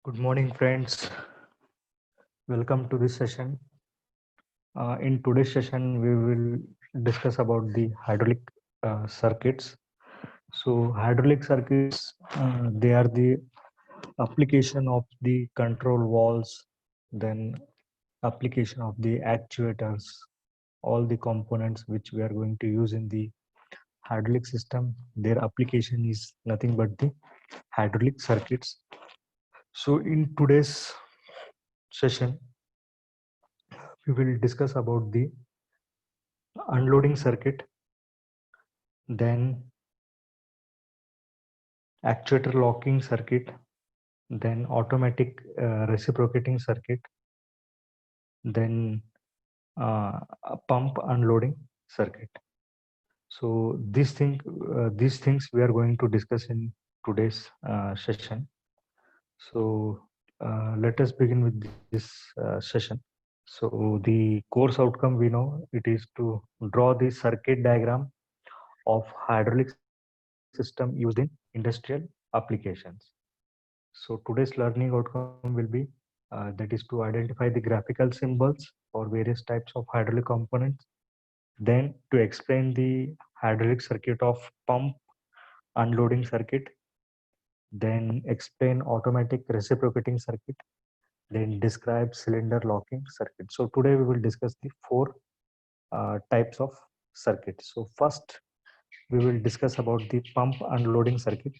Good morning, friends. Welcome to this session. In today's session, we will discuss about the hydraulic circuits. So, hydraulic circuits, they are the application of the control valves, then application of the actuators, all the components which we are going to use in the hydraulic system. Their application is nothing but the hydraulic circuits. So, in today's session, we will discuss about the unloading circuit, then actuator locking circuit, then automatic reciprocating circuit, then a pump unloading circuit. So these things we are going to discuss in today's session. So let us begin with this session. So the course outcome, we know it is to draw the circuit diagram of hydraulic system used in industrial applications. So today's learning outcome will be that is to identify the graphical symbols for various types of hydraulic components, then to explain the hydraulic circuit of pump unloading circuit, then explain automatic reciprocating circuit, then describe cylinder locking circuit. So today we will discuss the four types of circuits. So first we will discuss about the pump unloading circuit.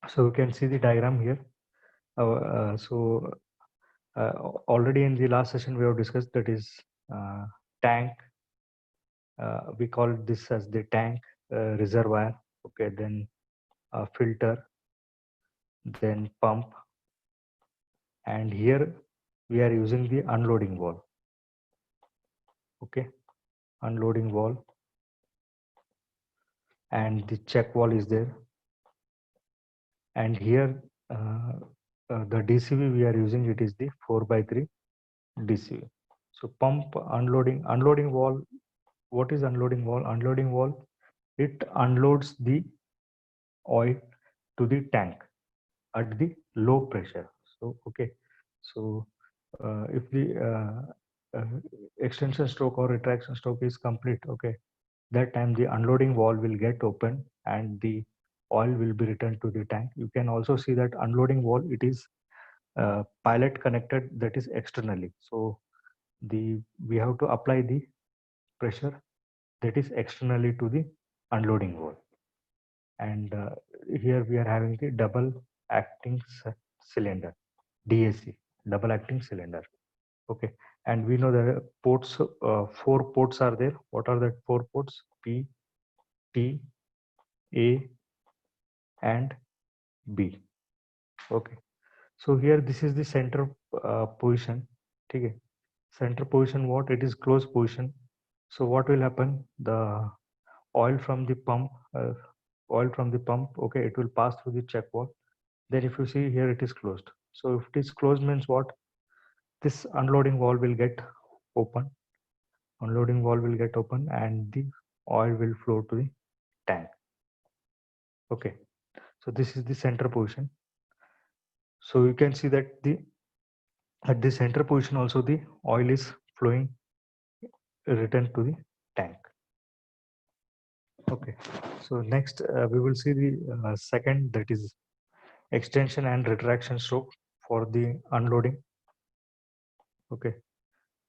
So you can see the diagram here. So already in the last session we have discussed that is tank. We call this as the tank reservoir. Okay, then filter, then pump, and here we are using the unloading valve. Okay, unloading valve, and the check valve is there. And here the DCV we are using, it is the 4x3 DCV. So pump unloading valve. What is unloading valve? Unloading valve, it unloads the oil to the tank at the low pressure. So okay, so if the extension stroke or retraction stroke is complete, okay, that time the unloading valve will get open and the oil will be returned to the tank. You can also see that unloading valve, it is pilot connected, that is externally. So the we have to apply the pressure that is externally to the unloading valve. And here we are having the double acting cylinder, DAC, double acting cylinder. Okay, and we know the ports, four ports are there. What are the four ports? P, T, A, and B. Okay, so here this is the center position. Okay, center position, what it is, closed position. So what will happen? The oil from the pump, okay, it will pass through the check valve. Then if you see here, it is closed. So if it is closed means what? This unloading valve will get open. Unloading valve will get open and the oil will flow to the tank. Okay, so this is the center position. So you can see that the at the center position also the oil is flowing return to the tank. Okay, so next we will see the second, that is extension and retraction stroke for the unloading. Okay,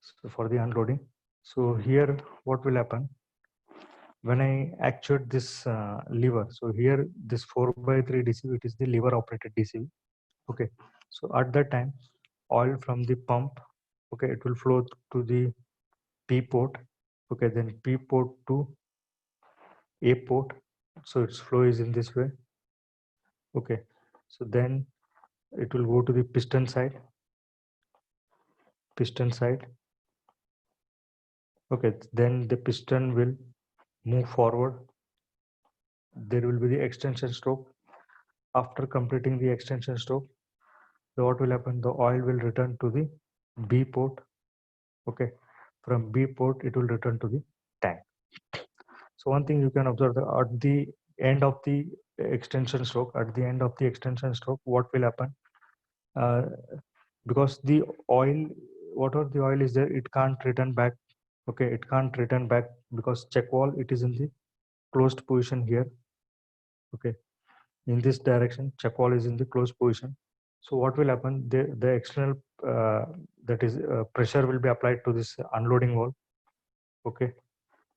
so for the unloading, so here what will happen when I actuate this lever? So here this 4x3 DCV, it is the lever operated DCV. Okay, so at that time oil from the pump, okay, it will flow to the P port. Okay, then P port to A port. So its flow is in this way. Okay, so then it will go to the piston side. Okay, then the piston will move forward. There will be the extension stroke. After completing the extension stroke, what will happen? The oil will return to the B port. Okay, from B port it will return to the tank. So one thing you can observe, that at the end of the extension stroke, what will happen? because the oil, whatever the oil is there, it can't return back. Okay, it can't return back because check valve, it is in the closed position here. Okay, in this direction, check valve is in the closed position. So what will happen? The external that is pressure will be applied to this unloading valve. Okay,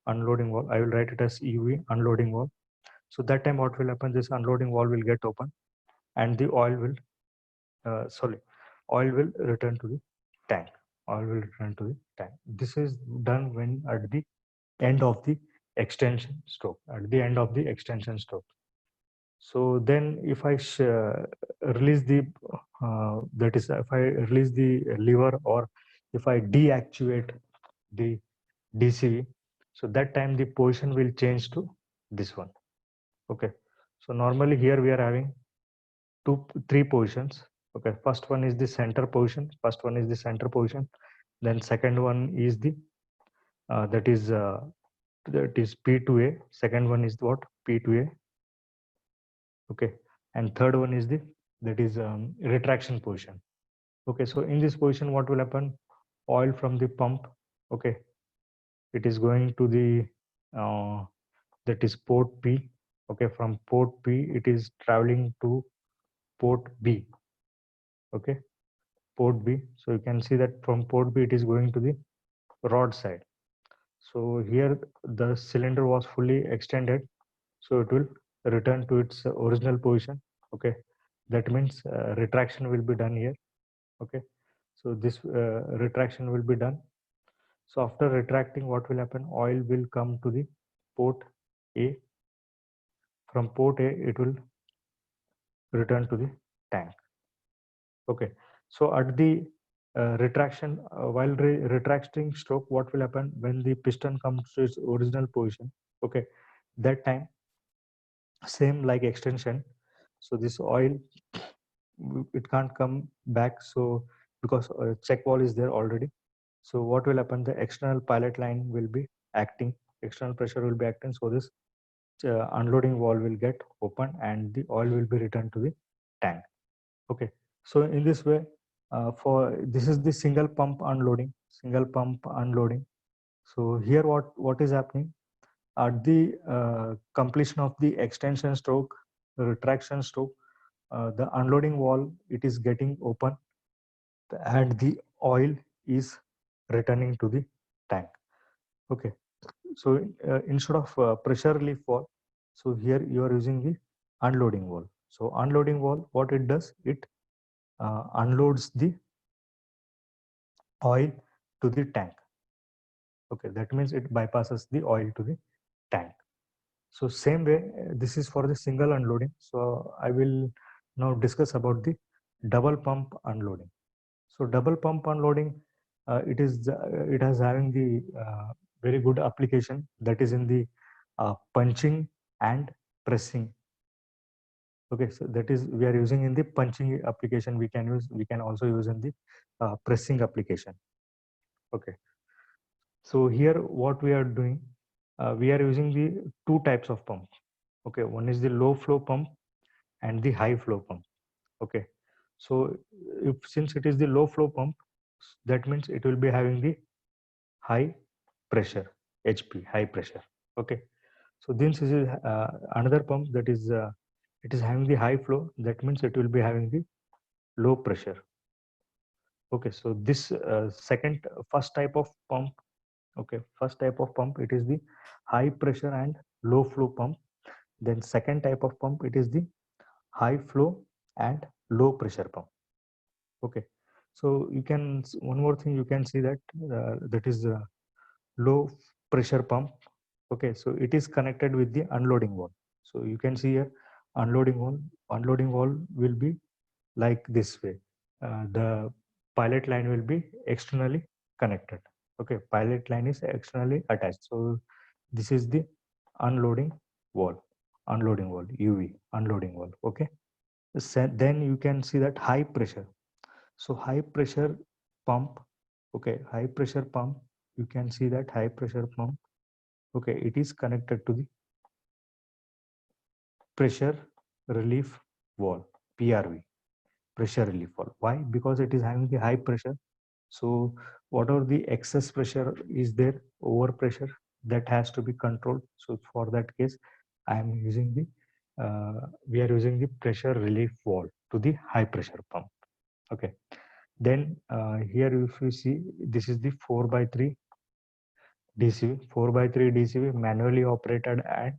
unloading valve. I will write it as UV unloading valve. So that time what will happen? This unloading valve will get open, and the oil will oil will return to the tank. Oil will return to the tank. This is done when at the end of the extension stroke. At the end of the extension stroke. So then, if I release the that is, if I release the lever, or if I deactivate the DCV, so that time the position will change to this one. Okay. So normally here we are having three positions. Okay, first one is the center position. First one is the center position. Then second one is the that is P2A. Second one is what? P2A. Okay, and third one is the that is retraction position. Okay, so in this position, what will happen? Oil from the pump. Okay, it is going to the that is port P. Okay, from port P, it is traveling to port B. Okay, port B. So you can see that from port B, it is going to the rod side. So here the cylinder was fully extended, so it will return to its original position. Okay, that means retraction will be done here. Okay, so this retraction will be done. So after retracting, what will happen? Oil will come to the port A. From port A, it will return to the tank. Okay, so at the retraction, while retracting stroke, what will happen when the piston comes to its original position? Okay, that time, same like extension. So this oil, it can't come back. So because check valve is there already. So what will happen? The external pilot line will be acting. External pressure will be acting. So this unloading valve will get open, and the oil will be returned to the tank. Okay, so in this way, for this is the single pump unloading. Single pump unloading. So here, what is happening at the completion of the extension stroke, retraction stroke, the unloading valve, it is getting open, and the oil is returning to the tank. Okay, so instead of pressure relief valve, so here you are using the unloading valve. So unloading valve, what it does, it unloads the oil to the tank. Okay, that means it bypasses the oil to the tank. So same way, this is for the single unloading. So I will now discuss about the double pump unloading. So double pump unloading, it has having the very good application, that is in the punching and pressing. Okay, so that is we are using in the punching application. We can also use in the pressing application. Okay, so here what we are doing, we are using the two types of pump. Okay, one is the low flow pump and the high flow pump. Okay, so if since it is the low flow pump, that means it will be having the high pressure, HP, high pressure. Okay, so this is another pump that is it is having the high flow, that means it will be having the low pressure. Okay, so this first type of pump. Okay, first type of pump, it is the high pressure and low flow pump. Then second type of pump, it is the high flow and low pressure pump. Okay, so you can, one more thing you can see that that is low pressure pump. Okay, so it is connected with the unloading valve. So you can see here unloading valve will be like this way. The pilot line will be externally connected. Okay, pilot line is externally attached. So this is the unloading valve, UV unloading valve. Okay, then you can see that high pressure. So high pressure pump. Okay, high pressure pump, you can see that high pressure pump. Okay, it is connected to the pressure relief valve, PRV. pressure relief valve. Why? Because it is having the high pressure. So whatever the excess pressure is there, over pressure, that has to be controlled. So for that case, I am using the we are using the pressure relief valve to the high pressure pump. Okay. Then here if you see, this is the 4x3 DCV, 4x3 DCV manually operated and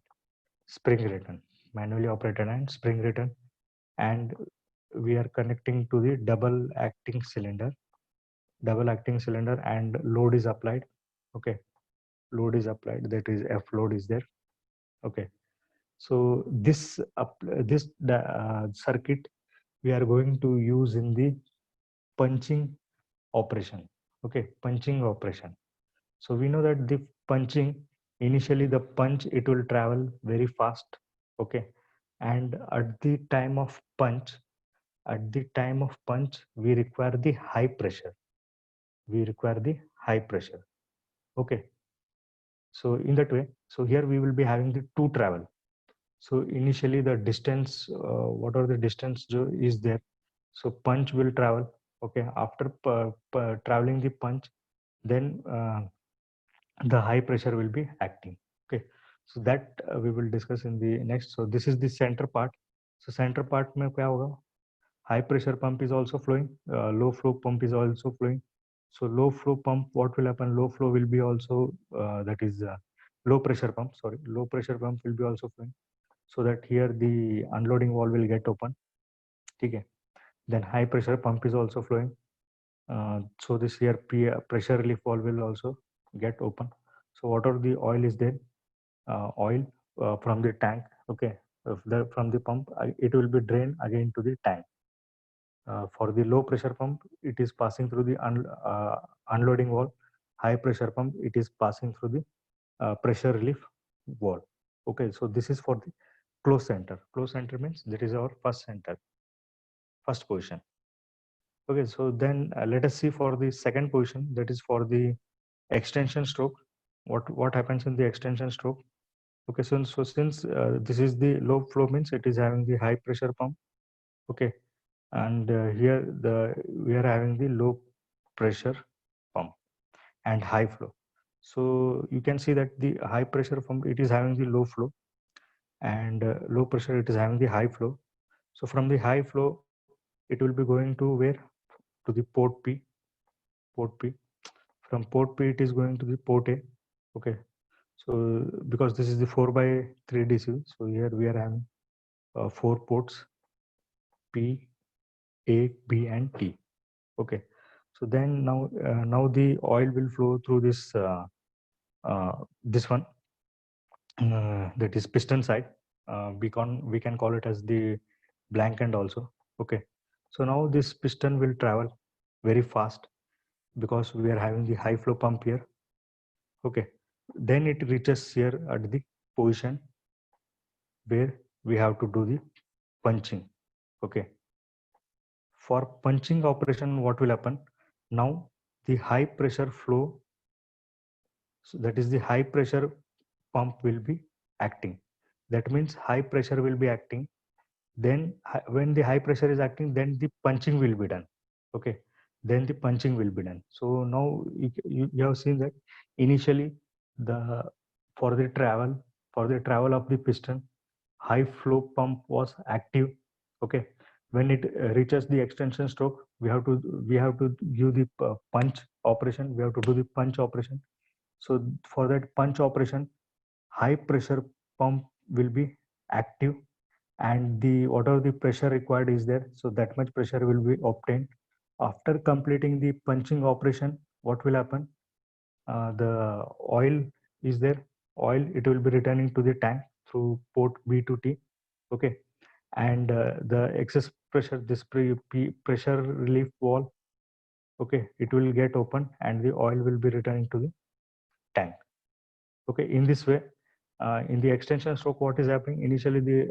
spring return, manually operated and spring return, and we are connecting to the double acting cylinder, and load is applied. Okay, load is applied, that is F load is there. Okay, so this circuit we are going to use in the punching operation. Okay, punching operation. So we know that the punching, initially the punch, it will travel very fast. Okay, and at the time of punch, we require the high pressure. Okay, so in that way, so here we will be having the two travel. So initially the distance, whatever the distance is there, so punch will travel. Okay, after traveling the punch, then the high pressure will be acting. Okay, so that we will discuss in the next. So this is the center part. So center part में क्या होगा? High pressure pump is also flowing, low flow pump is also flowing. So low flow pump, what will happen? Low flow will be also that is low pressure pump. Sorry, low pressure pump will be also flowing. So that here the unloading valve will get open. Okay. Then high pressure pump is also flowing. So this here pressure relief valve will also get open. So whatever the oil is there, oil from the tank, okay, from the pump, it will be drained again to the tank. For the low pressure pump, it is passing through the unloading valve. High pressure pump, it is passing through the pressure relief valve. Okay, so this is for the closed center. Closed center means that is our first center, first position. Okay, so then let us see for the second position, that is for the extension stroke. What happens in the extension stroke? Okay, so since this is the low flow, means it is having the high pressure pump. Okay, and here we are having the low pressure pump and high flow. So you can see that the high pressure pump, it is having the low flow, and low pressure, it is having the high flow. So from the high flow, it will be going to where? To the port P. From port P, it is going to the port A. Okay, so because this is the 4x3 DC, so here we are having 4 ports, P, A, B, and T. Okay, so then now the oil will flow through this this one, that is piston side. We can call it as the blank end also. Okay, so now this piston will travel very fast because we are having the high flow pump here. Okay, then it reaches here at the position where we have to do the punching. Okay, for punching operation, what will happen? Now the high pressure flow, so that is the high pressure pump will be acting. That means high pressure will be acting. Then when the high pressure is acting, then the punching will be done. Okay, then the punching will be done. So now you have seen that initially the for the travel of the piston, high flow pump was active. Okay, when it reaches the extension stroke, we have to give the punch operation. We have to do the punch operation. So for that punch operation, high pressure pump will be active, and the whatever the pressure required is there, so that much pressure will be obtained. After completing the punching operation, what will happen? The oil is there, oil, it will be returning to the tank through port B to T. Okay, and the excess pressure, this pressure relief valve, okay, it will get open and the oil will be returning to the tank. Okay, in this way, in the extension stroke, what is happening? Initially,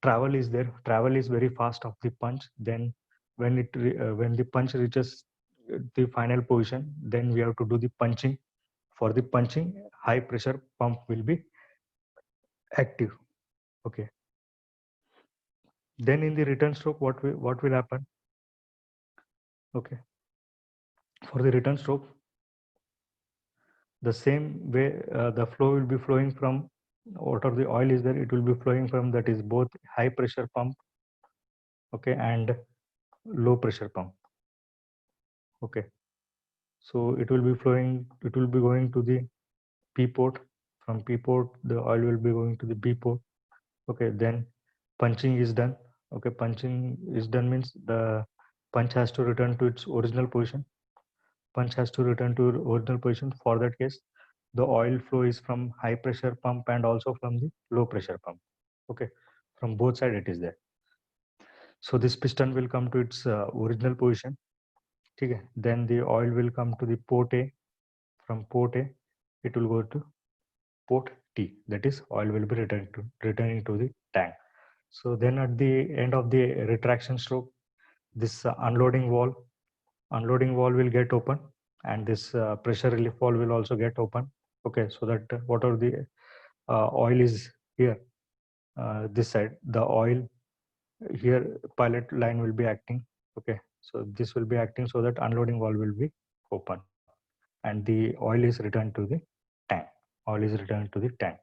travel is there. Travel is very fast of the punch. Then, when the punch reaches the final position, then we have to do the punching. For the punching, high pressure pump will be active. Okay. Then in the return stroke, what will happen? Okay, for the return stroke, the same way the flow will be flowing from whatever the oil is there, it will be flowing from, that is both high pressure pump, okay, and low pressure pump. Okay, so it will be flowing, it will be going to the P port. From P port, the oil will be going to the B port. Okay, then punching is done. Okay, punching is done means the punch has to return to its original position. Punch has to return to original position. For that case, the oil flow is from high pressure pump and also from the low pressure pump. Okay, from both sides it is there. So this piston will come to its original position. Okay, then the oil will come to the port A. From port A, it will go to port T. That is, oil will be returning to the tank. So then at the end of the retraction stroke, this unloading valve will get open, and this pressure relief valve will also get open. Okay, so that whatever the oil is here, this side, the oil here, pilot line will be acting. Okay, so this will be acting so that unloading valve will be open, and the oil is returned to the tank. Oil is returned to the tank.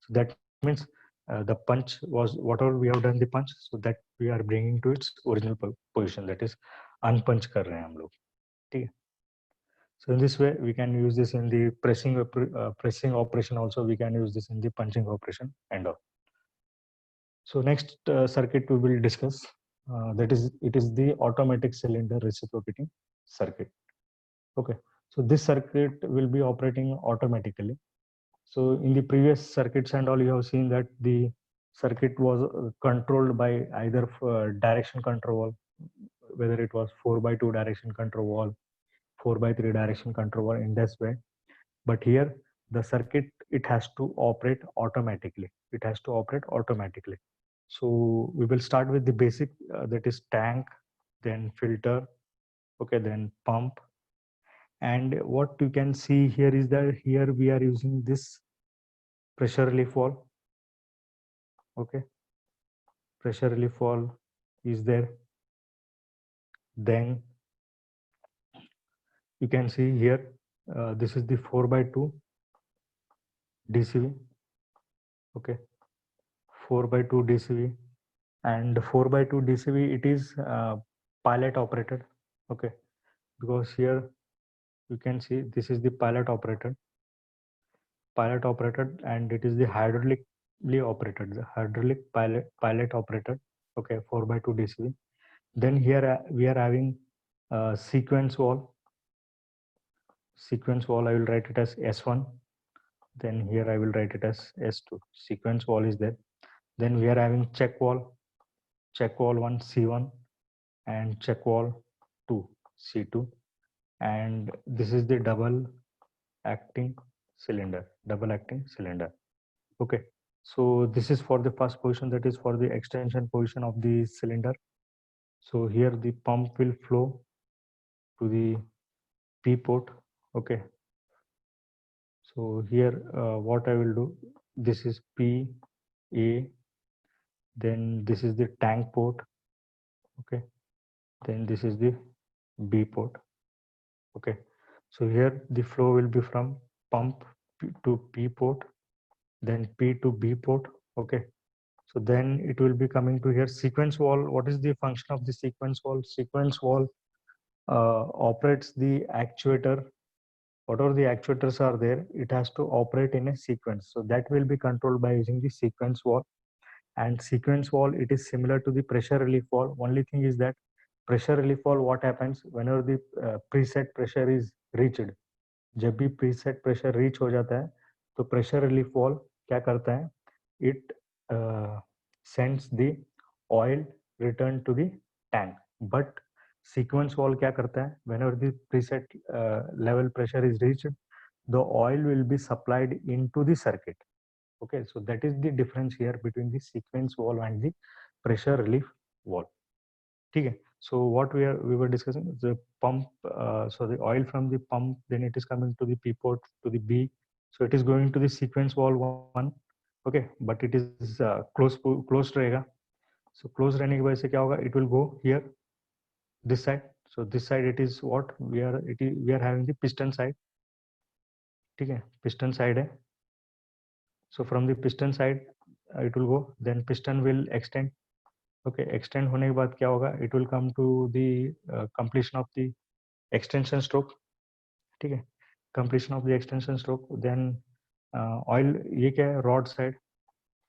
So that means the punch was, whatever we have done the punch, so that we are bringing to its original position, that is unpunch कर रहे हैं हम लोग. ठीक है. So in this way we can use this in the pressing operation also. We can use this in the punching operation and all. So next circuit we will discuss, that is, it is the automatic cylinder reciprocating circuit. Okay, so this circuit will be operating automatically. So in the previous circuits and all, you have seen that the circuit was controlled by either direction control, whether it was 4x2 direction control valve, 4x3 direction control valve, in this way. But here the circuit, it has to operate automatically. It has to operate automatically. So we will start with the basic, that is tank, then filter, okay, then pump. And what you can see here is that here we are using this pressure relief valve. Okay, pressure relief valve is there. Then you can see here, this is the 4x2 DCV. Okay, 4x2 DCV, and 4x2 DCV, it is pilot operated. Okay, because here you can see this is the pilot operated, and it is the hydraulically operated, the hydraulic pilot operated. Okay, 4x2 DCV. Then here we are having sequence valve. Sequence valve, I will write it as S1. Then here I will write it as S2. Sequence valve is there. Then we are having check valve 1 C1, and check valve 2 C2. And this is the double acting cylinder. Okay, so this is for the first position, that is for the extension position of the cylinder. So here the pump will flow to the P port. Okay, so here what I will do, this is P A, then this is the tank port. Okay, then this is the B port. Okay, so here the flow will be from pump to P port, then P to B port. Okay, so then it will be coming to here sequence valve. What is the function of the sequence valve? Sequence valve operates the actuator. Whatever the actuators are there, it has to operate in a sequence. So that will be controlled by using the sequence valve. And sequence valve, it is similar to the pressure relief valve. Only thing is that pressure relief valve, what happens whenever the preset pressure is reached, जब भी preset pressure reach हो जाता है, तो pressure relief valve क्या करता है? It sends the oil return to the tank. But sequence valve क्या करता है? Whenever the preset level pressure is reached, the oil will be supplied into the circuit. Okay, so that is the difference here between the sequence valve and the pressure relief valve. Okay, so what we were discussing, the pump, so the oil from the pump, then it is coming to the P port, to the B, so it is going to the sequence valve 1. Okay, but it is closed रहेगा. So close रहने की वजह से क्या होगा, it will go here this side. So this side it is what we are having the piston side. ठीक है, piston side है. So from the piston side it will go, then piston will extend. Okay, extend होने के बाद क्या होगा, it will come to the completion of the extension stroke. ठीक है, completion of the extension stroke. Then oil, ये क्या है, rod side.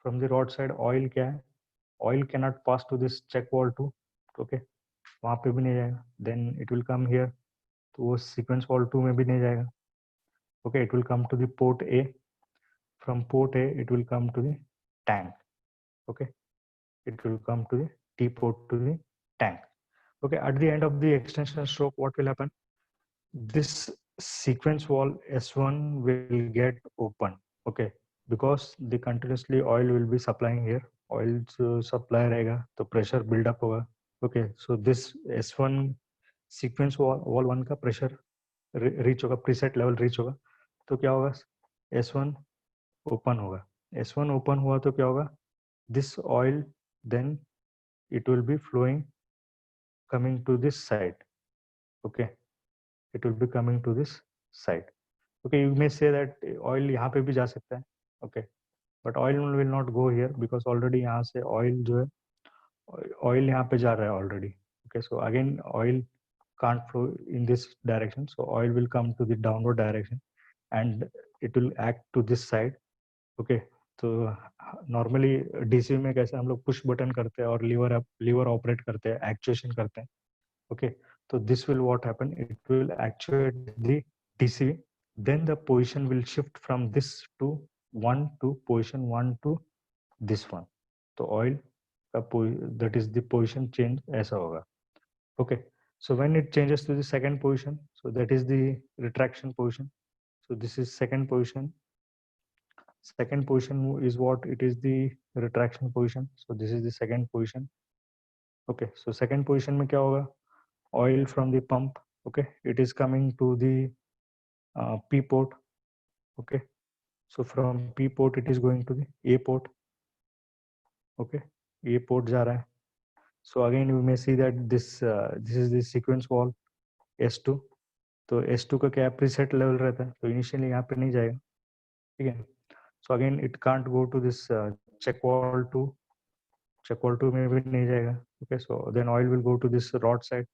From the rod side oil क्या है, oil cannot pass to this check valve 2. Okay, वहाँ पे भी नहीं जाएगा. Then it will come here, तो वो sequence valve 2 में भी नहीं जाएगा. Okay, it will come to the port A. From port A it will come to the tank. Okay, it will come to the T port to the tank. Okay, at the end of the extension stroke what will happen, this sequence valve S1 will get open. Okay, because the continuously oil will be supplying here, oil supply रहेगा तो pressure build up होगा. Okay, so this S1 sequence valve 1 का pressure reach होगा, preset level reach होगा, तो क्या होगा, S1 open होगा. S1 open हुआ तो क्या होगा, this oil then it will be flowing coming to this side. Okay, it will be coming to this side. Okay, you may say that oil यहाँ पे भी जा सकता है. Okay, but oil will not go here because already यहाँ से oil जो है, oil यहाँ पे जा रहा है already. Okay, so again oil can't flow in this direction, so oil will come to the downward direction and it will act to this side. Okay, तो नॉर्मली डीसीवी में कैसे हम लोग पुश बटन करते हैं और लीवर ऑपरेट करते हैं, एक्चुएशन करते हैं. ओके, तो this will what happen, it will actuate the DCV, then the position will shift from this to 1 to position 1 to this one. तो ऑयल का that is the position change ऐसा होगा. Okay, so when it changes to the second position, so that is the retraction position. So this is second position. Second position is what, it is the retraction position. So this is the second position. Okay, so second position में क्या होगा, oil from the pump, okay, it is coming to the P port. Okay, so from P port it is going to the A port. Okay, A port जा रहा है. So again we may see that this is the sequence valve S2. तो S2 का क्या preset level रहता है, तो initially यहाँ पे नहीं जाएगा. ठीक है, so again it can't go to this check valve 2. check valve 2 में भी नहीं जाएगा. Okay, so then oil will go to this rod side.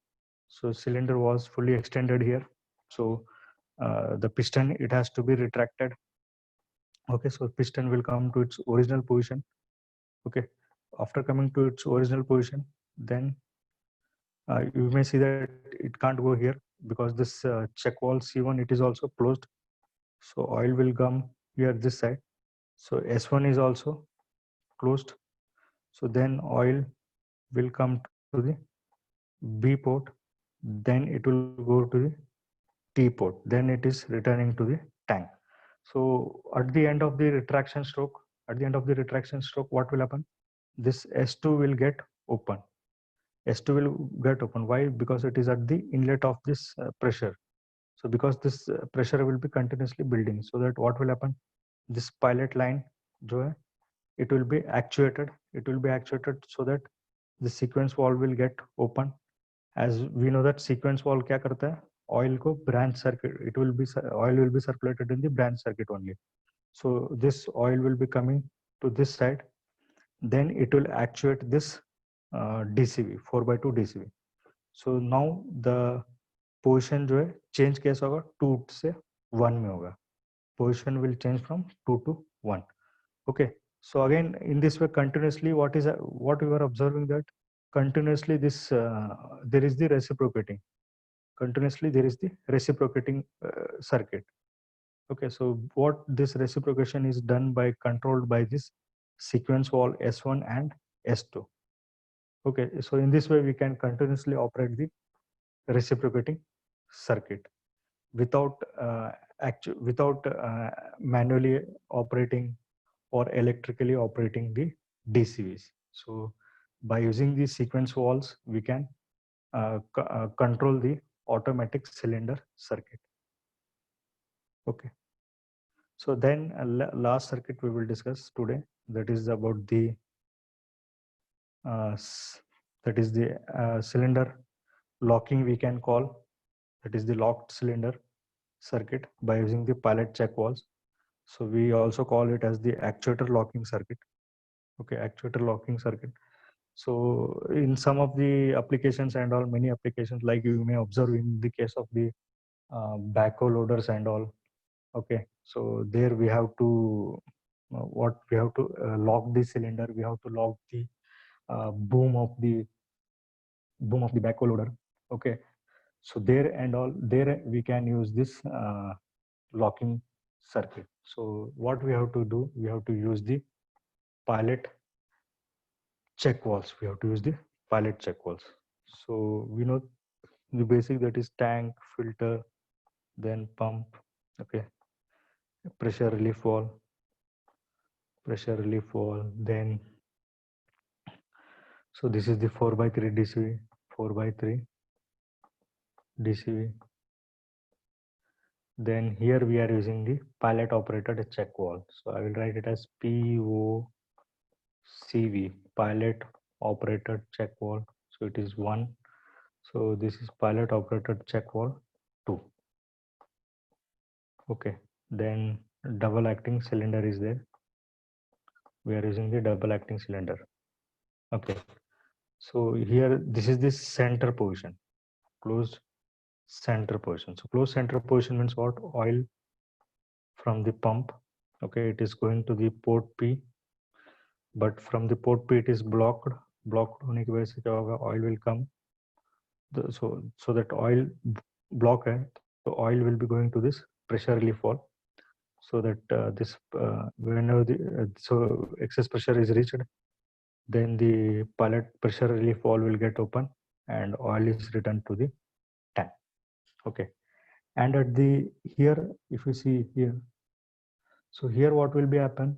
So cylinder was fully extended here, so the piston, it has to be retracted. Okay, so piston will come to its original position. Okay, after coming to its original position, then you may see that it can't go here because this check valve C1, it is also closed. So oil will come here this side. So S1 is also closed. So then oil will come to the B port, then it will go to the T port, then it is returning to the tank. So at the end of the retraction stroke, what will happen? This S2 will get open. S2 will get open. Why? Because it is at the inlet of this pressure. So because this pressure will be continuously building, so that what will happen? This pilot line, जो है, it will be actuated. It will be actuated so that the sequence valve will get open. As we know that sequence valve क्या करता है? Oil को branch circuit, oil will be circulated in the branch circuit only. So this oil will be coming to this side, then it will actuate this DCV 4x2 DCV. So now the position जो है change कैसा होगा, 2 से 1 में होगा. Position will change from 2 to 1. Okay, so again in this way continuously what we were observing, that continuously this there is the reciprocating. Continuously there is the reciprocating circuit. Okay, so what this reciprocation is done by, controlled by this sequence valve S1 and S2. Okay, so in this way we can continuously operate the reciprocating circuit without manually operating or electrically operating the DCVs. So by using these sequence valves we can control the automatic cylinder circuit. Okay, so then last circuit we will discuss today, that is about the that is the cylinder locking we can call, that is the locked cylinder circuit by using the pilot check valves. So we also call it as the actuator locking circuit. Okay, actuator locking circuit. So in some of the applications and all, many applications, like you may observe in the case of the backhoe loaders and all. Okay, so there we have to what we have to lock the cylinder. We have to lock the boom of the backhoe loader. Okay, so there and all, there we can use this locking circuit. So what we have to do, we have to use the pilot check valves. We have to use the pilot check valves. So we know the basic, that is tank, filter, then pump. Okay, pressure relief valve, then so this is the 4x3 DCV, 4x3 DCV. Then here we are using the pilot operated check valve. So I will write it as POCV, pilot operated check valve. So it is 1. So this is pilot operated check valve 2. Okay, then double acting cylinder is there. We are using the double acting cylinder. Okay, so here this is the center position, closed center position. So closed center position means what? Oil from the pump, okay, it is going to the port P, but from the port P it is blocked होने की वजह से क्या होगा, oil will come, so that oil block है, so oil will be going to this pressure relief valve, so that this whenever the so excess pressure is reached, then the pilot pressure relief valve will get open and oil is returned to the tank. Okay, and at the here, if you see here, so here what will be happen,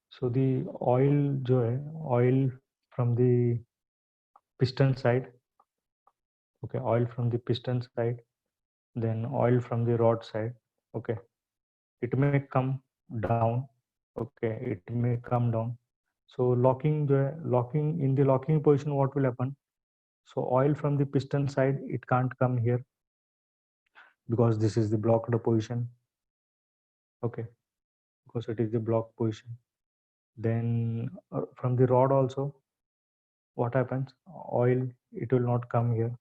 so the oil जो है, oil from the piston side, okay, oil from the piston side, then oil from the rod side, okay, it may come down, okay, it may come down. So locking जो है, locking in the locking position, what will happen, so oil from the piston side, it can't come here because this is the blocked position, okay, because it is the blocked position. Then from the rod also, what happens, oil, it will not come here,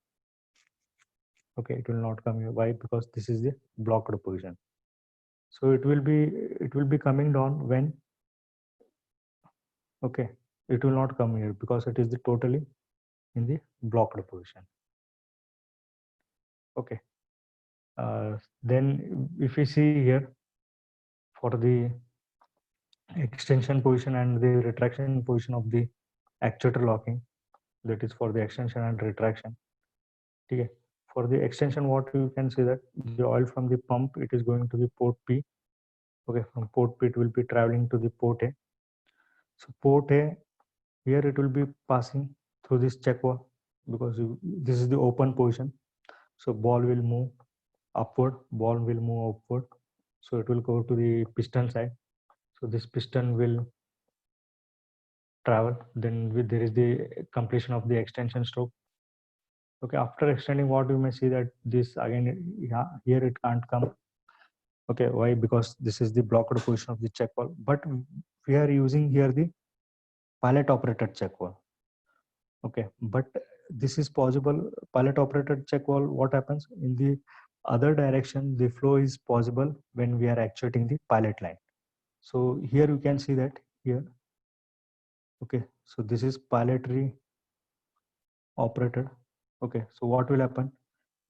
okay, it will not come here. Why? Because this is the blocked position. So it will be coming down when, okay, it will not come here because it is the totally in the blocked position. Okay, then if we see here for the extension position and the retraction position of the actuator locking, that is for the extension and retraction. Okay, for the extension, what you can see, that the oil from the pump, it is going to the port P. Okay, from port P it will be traveling to the port A. So port A, here it will be passing through this check valve because this is the open position. So ball will move upward, so it will go to the piston side. So this piston will travel, then there is the completion of the extension stroke. Okay, after extending, what you may see, that this again, yeah, here it can't come. Okay, why? Because this is the blocked position of the check valve, but we are using here the pilot operated check valve. Okay, but this is possible, pilot operated check valve, what happens in the other direction, the flow is possible when we are actuating the pilot line. So here you can see that here, okay, so this is pilotly operated. Okay, so what will happen,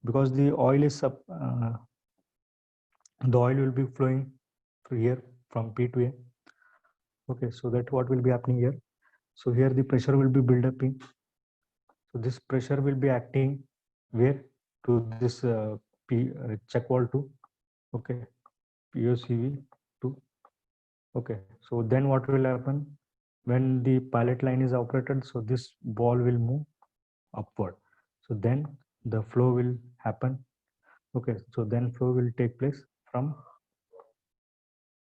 because the oil is the oil will be flowing through here from P to A. Okay, so that what will be happening here, so here the pressure will be built up in, so this pressure will be acting where, to this check valve 2, okay, POCV 2. Okay, so then what will happen when the pilot line is operated, so this ball will move upward, so then the flow will happen. Okay, so then flow will take place from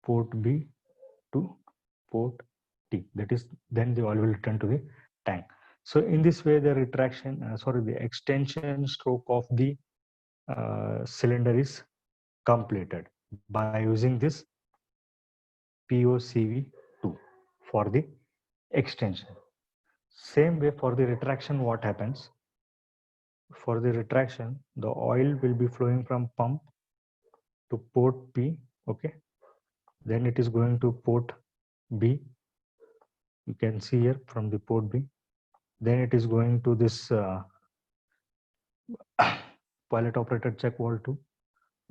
port B to port T, that is, then the oil will return to the tank. So in this way, the the extension stroke of the cylinder is completed by using this POCV2 for the extension. Same way for the retraction, what happens? For the retraction, the oil will be flowing from pump to port P, okay? Then it is going to port B. You can see here from the port B. Then it is going to this pilot operated check valve 2.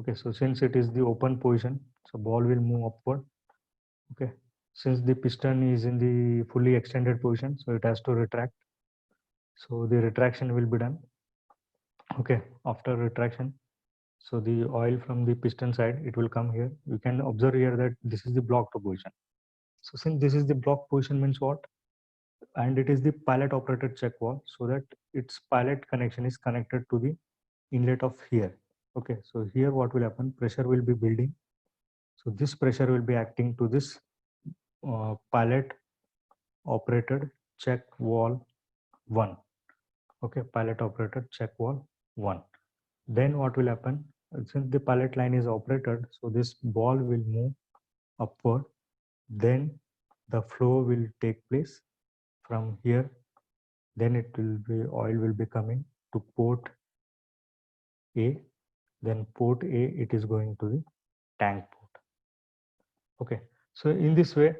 Okay, so since it is the open position, so ball will move upward. Okay, since the piston is in the fully extended position, so it has to retract. So the retraction will be done. Okay, after retraction, so the oil from the piston side, it will come here. You can observe here that this is the blocked position. So since this is the blocked position means what? And it is the pilot operated check valve, so that its pilot connection is connected to the inlet of here. Okay, so here what will happen? Pressure will be building. So this pressure will be acting to this pilot operated check valve 1. Okay, pilot operated check valve 1. Then what will happen? Since the pilot line is operated, so this ball will move upward. Then the flow will take place from here. Then it will be oil will be coming to port A. Then port A, it is going to the tank port. Okay, so in this way,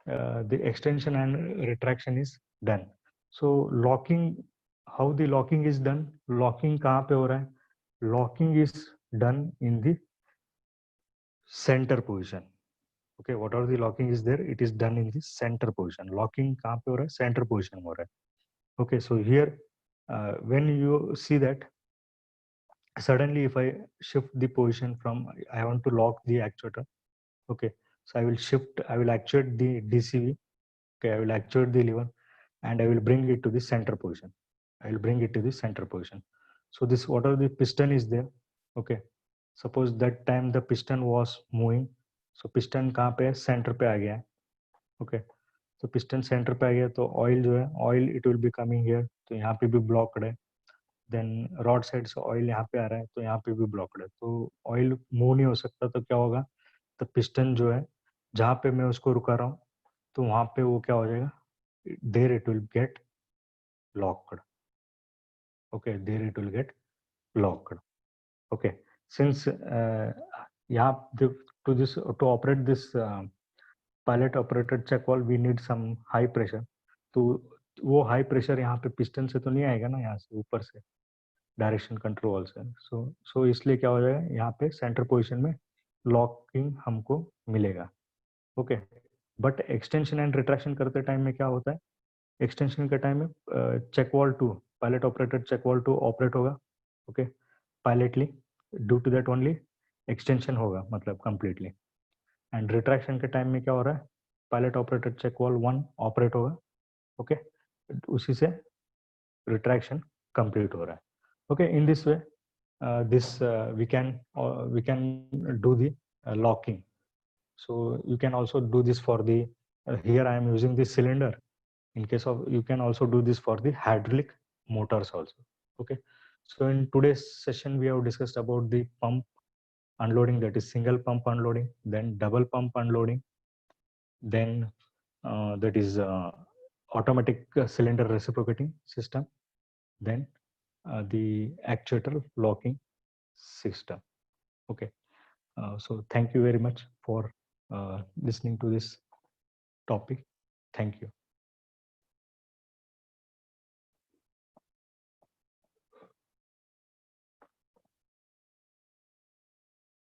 the extension and retraction is done. So locking, how the locking is done? Locking कहाँ पे हो रहा है? Locking is done in the center position. Okay, whatever the locking is there, it is done in the center position. Locking कहाँ पे हो रहा है? Center position में हो रहा है. Okay, so here, when you see that, suddenly if I shift the position from, I want to lock the actuator. Okay, so I will actuate the DCV. Okay, I will actuate the lever and I will bring it to the center position. I will bring it to the center position. So this, whatever the piston is there, okay, suppose that time the piston was moving, so piston कहाँ पे है? Center पे आ गया है. Okay, so piston center पे आ गया, तो oil जो है, oil it will be coming here, तो यहाँ पे भी blocked है. Then rod side से oil यहाँ पे आ रहा है, तो यहाँ पे भी blocked है, तो oil move नहीं हो सकता, तो क्या होगा? तो piston जो है, जहाँ पे मैं उसको रुका रहा हूँ, तो वहाँ पे वो क्या हो जाएगा? There it will get locked. Okay, there it will get locked. Okay, since यहाँ to operate this pilot operated check valve, we need some high pressure. तो वो high pressure यहाँ पे piston से तो नहीं आएगा ना, यहाँ से ऊपर से डायरेक्शन कंट्रोल से. सो इसलिए क्या हो जाएगा, यहाँ पे सेंटर पोजीशन में लॉकिंग हमको मिलेगा. Okay, but extension and retraction करते टाइम में क्या होता है? एक्सटेंशन के टाइम में check valve 2, pilot operated check valve 2 operate होगा. Okay, pilotly, due to that only extension होगा, मतलब कंप्लीटली. एंड रिट्रैक्शन के टाइम में क्या हो रहा है? Pilot operated check valve 1 operate होगा. ओके, उसी से रिट्रैक्शन कंप्लीट हो रहा है. Okay, in this way, we can do the locking. So you can also do this for the here I am using this cylinder. In case of, you can also do this for the hydraulic motors also. Okay, so in today's session we have discussed about the pump unloading, that is single pump unloading, then double pump unloading, then that is automatic cylinder reciprocating system, then the actuator locking system. Okay, so thank you very much for listening to this topic. Thank you.